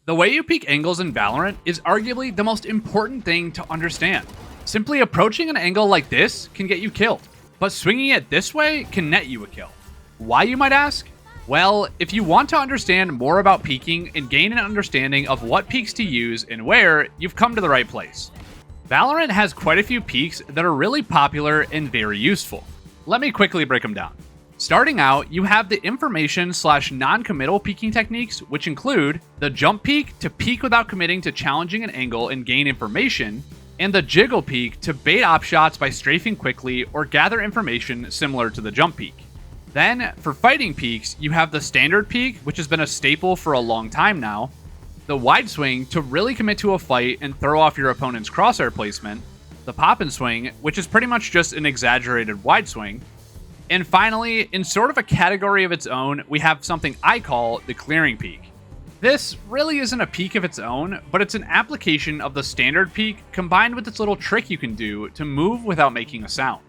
The way you peek angles in Valorant is arguably the most important thing to understand. Simply approaching an angle like this can get you killed, but swinging it this way can net you a kill. Why, you might ask? Well, if you want to understand more about peeking and gain an understanding of what peeks to use and where, you've come to the right place. Valorant has quite a few peeks that are really popular and very useful. Let me quickly break them down. Starting out, you have the information/non-committal peeking techniques, which include the jump peek to peek without committing to challenging an angle and gain information, and the jiggle peek to bait op shots by strafing quickly or gather information similar to the jump peek. Then, for fighting peeks, you have the standard peek, which has been a staple for a long time now, the wide swing to really commit to a fight and throw off your opponent's crosshair placement, the pop and swing, which is pretty much just an exaggerated wide swing, and finally, in sort of a category of its own, we have something I call the clearing peek. This really isn't a peek of its own, but it's an application of the standard peek combined with this little trick you can do to move without making a sound.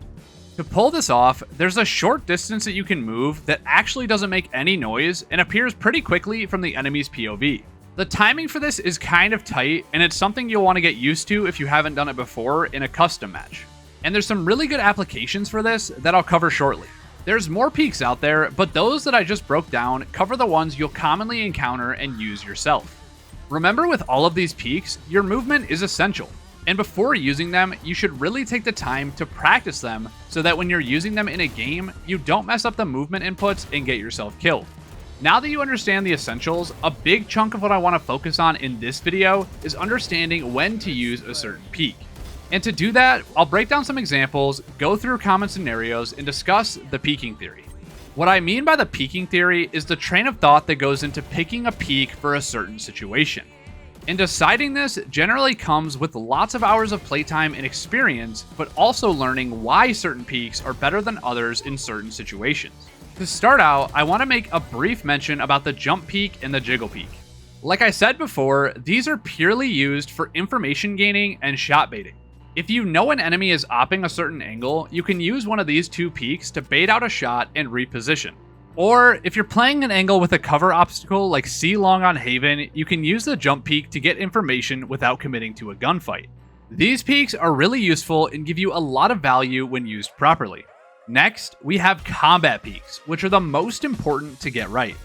To pull this off, there's a short distance that you can move that actually doesn't make any noise and appears pretty quickly from the enemy's POV. The timing for this is kind of tight, and it's something you'll want to get used to if you haven't done it before in a custom match. And there's some really good applications for this that I'll cover shortly. There's more peeks out there, but those that I just broke down cover the ones you'll commonly encounter and use yourself. Remember, with all of these peeks, your movement is essential. And before using them, you should really take the time to practice them so that when you're using them in a game, you don't mess up the movement inputs and get yourself killed. Now that you understand the essentials, a big chunk of what I want to focus on in this video is understanding when to use a certain peek. And to do that, I'll break down some examples, go through common scenarios, and discuss the peeking theory. What I mean by the peeking theory is the train of thought that goes into picking a peek for a certain situation. And deciding this generally comes with lots of hours of playtime and experience, but also learning why certain peeks are better than others in certain situations. To start out, I want to make a brief mention about the jump peek and the jiggle peek. Like I said before, these are purely used for information gaining and shot baiting. If you know an enemy is opping a certain angle, you can use one of these two peeks to bait out a shot and reposition. Or, if you're playing an angle with a cover obstacle like C long on Haven, you can use the jump peek to get information without committing to a gunfight. These peeks are really useful and give you a lot of value when used properly. Next, we have combat peeks, which are the most important to get right.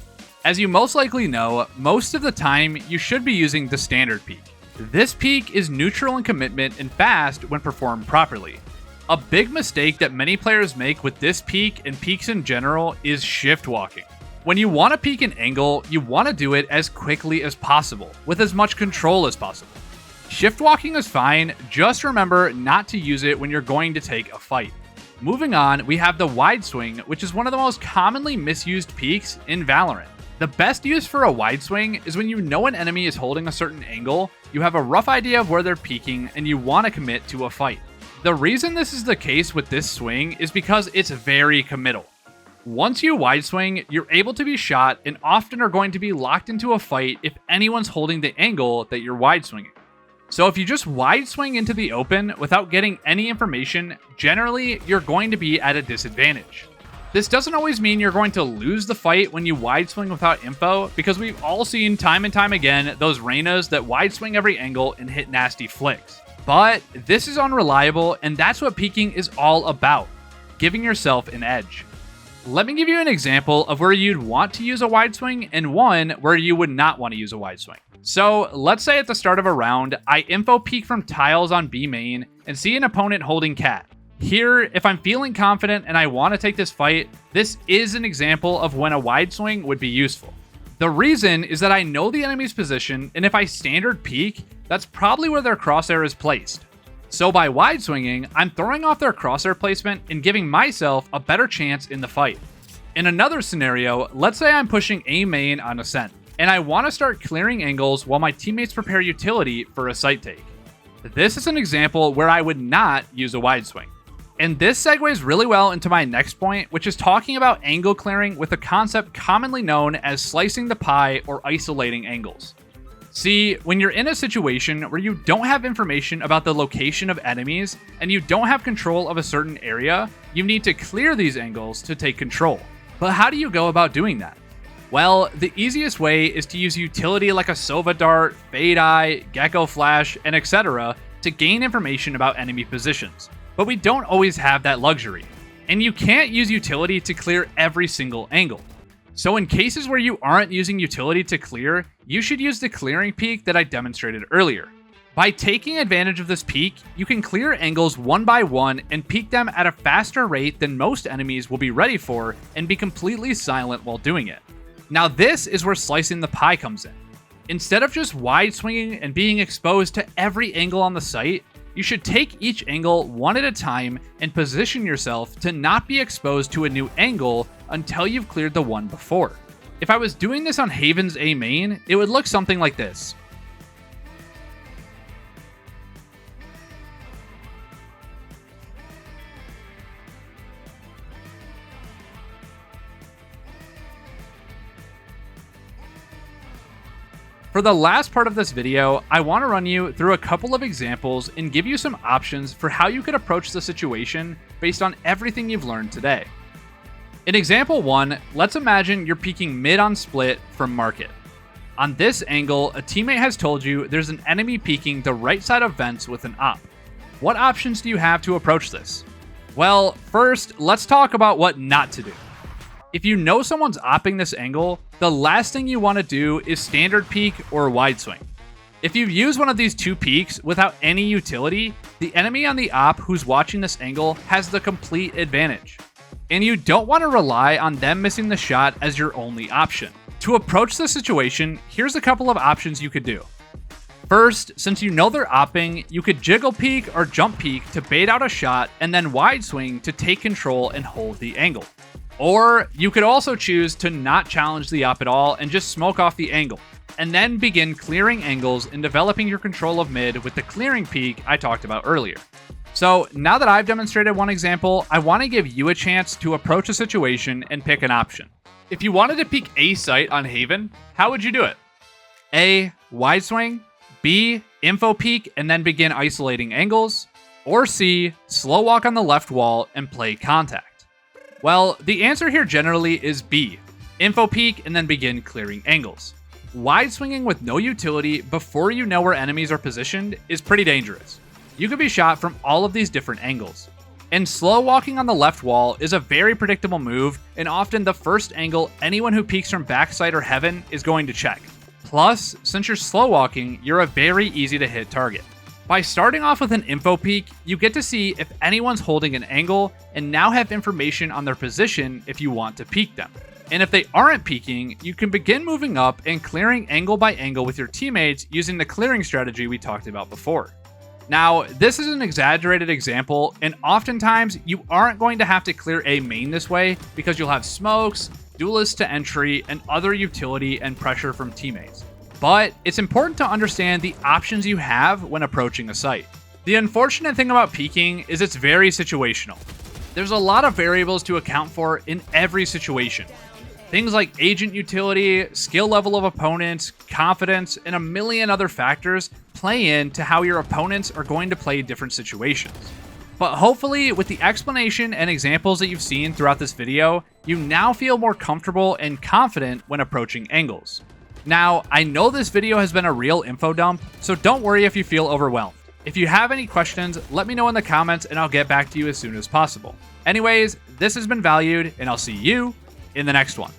As you most likely know, most of the time you should be using the standard peek. This peek is neutral in commitment and fast when performed properly. A big mistake that many players make with this peek and peeks in general is shift walking. When you want to peek an angle, you want to do it as quickly as possible, with as much control as possible. Shift walking is fine, just remember not to use it when you're going to take a fight. Moving on, we have the wide swing, which is one of the most commonly misused peeks in Valorant. The best use for a wide swing is when you know an enemy is holding a certain angle, you have a rough idea of where they're peeking, and you want to commit to a fight. The reason this is the case with this swing is because it's very committal. Once you wide swing, you're able to be shot and often are going to be locked into a fight if anyone's holding the angle that you're wide swinging. So if you just wide swing into the open without getting any information, generally you're going to be at a disadvantage. This doesn't always mean you're going to lose the fight when you wide swing without info, because we've all seen time and time again those Reynas that wide swing every angle and hit nasty flicks. But this is unreliable, and that's what peeking is all about, giving yourself an edge. Let me give you an example of where you'd want to use a wide swing and one where you would not want to use a wide swing. So let's say at the start of a round, I info peek from tiles on B main and see an opponent holding cat. Here, if I'm feeling confident and I want to take this fight, this is an example of when a wide swing would be useful. The reason is that I know the enemy's position, and if I standard peek, that's probably where their crosshair is placed. So by wide swinging, I'm throwing off their crosshair placement and giving myself a better chance in the fight. In another scenario, let's say I'm pushing A main on Ascent, and I want to start clearing angles while my teammates prepare utility for a site take. This is an example where I would not use a wide swing. And this segues really well into my next point, which is talking about angle clearing with a concept commonly known as slicing the pie or isolating angles. See, when you're in a situation where you don't have information about the location of enemies and you don't have control of a certain area, you need to clear these angles to take control. But how do you go about doing that? Well, the easiest way is to use utility like a Sova Dart, Fade Eye, Gecko Flash, and etc. to gain information about enemy positions. But we don't always have that luxury. And you can't use utility to clear every single angle. So in cases where you aren't using utility to clear, you should use the clearing peak that I demonstrated earlier. By taking advantage of this peak, you can clear angles one by one and peek them at a faster rate than most enemies will be ready for and be completely silent while doing it. Now this is where slicing the pie comes in. Instead of just wide swinging and being exposed to every angle on the site, you should take each angle one at a time and position yourself to not be exposed to a new angle until you've cleared the one before. If I was doing this on Haven's A main, it would look something like this. For the last part of this video, I want to run you through a couple of examples and give you some options for how you could approach the situation based on everything you've learned today. In example 1, let's imagine you're peeking mid on split from market. On this angle, a teammate has told you there's an enemy peeking the right side of vents with an op. What options do you have to approach this? Well, first, let's talk about what not to do. If you know someone's opping this angle, the last thing you want to do is standard peek or wide swing. If you use one of these two peeks without any utility, the enemy on the op who's watching this angle has the complete advantage. And you don't want to rely on them missing the shot as your only option. To approach the situation, here's a couple of options you could do. First, since you know they're opping, you could jiggle peek or jump peek to bait out a shot and then wide swing to take control and hold the angle. Or you could also choose to not challenge the op at all and just smoke off the angle, and then begin clearing angles and developing your control of mid with the clearing peak I talked about earlier. So now that I've demonstrated one example, I want to give you a chance to approach a situation and pick an option. If you wanted to peek A site on Haven, how would you do it? A. Wide swing. B. Info peek and then begin isolating angles. Or C. Slow walk on the left wall and play contact. Well, the answer here generally is B. Info peek and then begin clearing angles. Wide swinging with no utility before you know where enemies are positioned is pretty dangerous. You could be shot from all of these different angles. And slow walking on the left wall is a very predictable move and often the first angle anyone who peeks from backside or heaven is going to check. Plus, since you're slow walking, you're a very easy to hit target. By starting off with an info peek, you get to see if anyone's holding an angle and now have information on their position if you want to peek them. And if they aren't peeking, you can begin moving up and clearing angle by angle with your teammates using the clearing strategy we talked about before. Now, this is an exaggerated example, and oftentimes you aren't going to have to clear A main this way because you'll have smokes, duelists to entry, and other utility and pressure from teammates. But it's important to understand the options you have when approaching a site. The unfortunate thing about peeking is it's very situational. There's a lot of variables to account for in every situation. Things like agent utility, skill level of opponents, confidence, and a million other factors play into how your opponents are going to play different situations. But hopefully, with the explanation and examples that you've seen throughout this video, you now feel more comfortable and confident when approaching angles. Now, I know this video has been a real info dump, so don't worry if you feel overwhelmed. If you have any questions, let me know in the comments and I'll get back to you as soon as possible. Anyways, this has been Valued, and I'll see you in the next one.